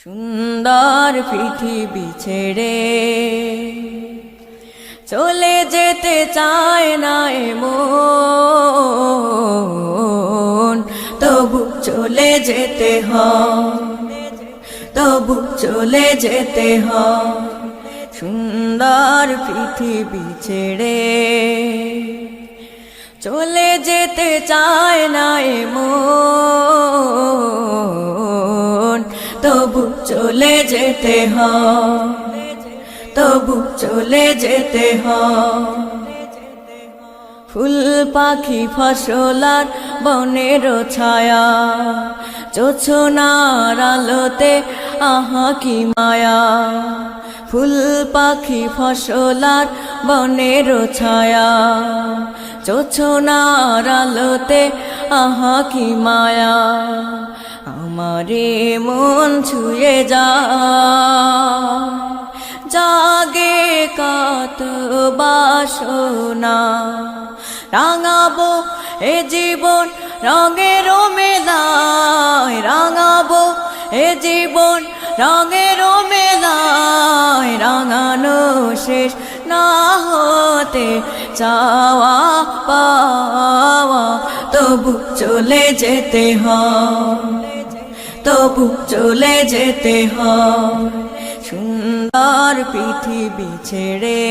সুন্দর পৃথিবী ছেড়ে চলে যেতে চায় না মন, তবু চলে যেতে হয়, তবু চলে যেতে হয়। সুন্দর পৃথিবী ছেড়ে চলে যেতে চায় না মন, তবু চলে যেতে হয়, তবু চলে যেতে হয়। ফুল পাখি ফসলার বনের ছায়া, জোছনার আলোতে আহা কি মায়া। ফুল পাখি ফসলার বনের ছায়া, জোছনার আলোতে আহা কি মায়া। আমারে মন ছুঁয়ে জাগে কত বাসনা, রাঙাবো এ জীবন রঙের মেলায়, রাঙাবো এ জীবন রঙের মেলায়। রাঙানো শেষ না হতে চাওয়া পাওয়া, তবু চলে যেতে হয়, তবু চলে যেতে হয়। সুন্দর পৃথিবী ছেড়ে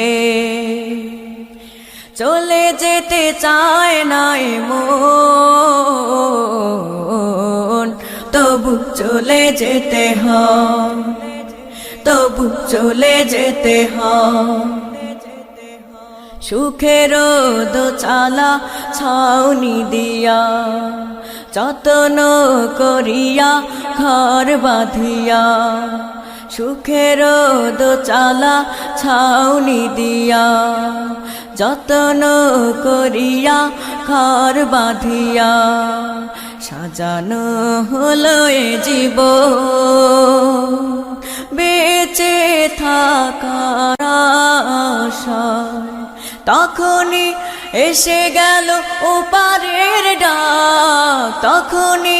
চলে যেতে চায় না মন, তবু চলে যেতে হয়, তবু চলে যেতে হয়। সুখের দোচালা ছাউনি দিয়া, যত্ন করিয়া ঘর বাঁধিয়া। সুখের দোচালা ছাউনি দিয়া, যত্ন করিয়া ঘর বাঁধিয়া। সাজানো হলো এ জীবন বেঁচে থাকার আশায়, তখনই এসে গেল ওপারের ডাক, তখনই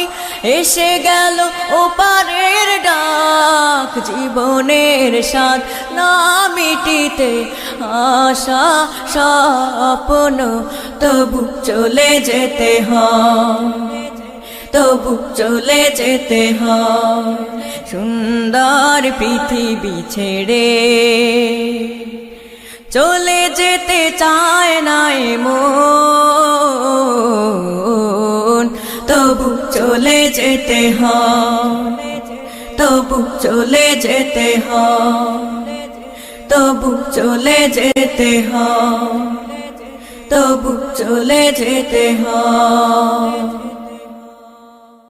এসে গেল ওপারের ডাক। জীবনের স্বাদ না মিটিতে আশা স্বপ্ন, তবু চলে যেতে হয়, তবু চলে যেতে হয়। সুন্দর পৃথিবী ছেড়ে চলে যেতে চায় না মন, তবু চলে যেতে হয়, তবু চলে যেতে হয়, তবু চলে যেতে হয়, তবু চলে যেতে হয়।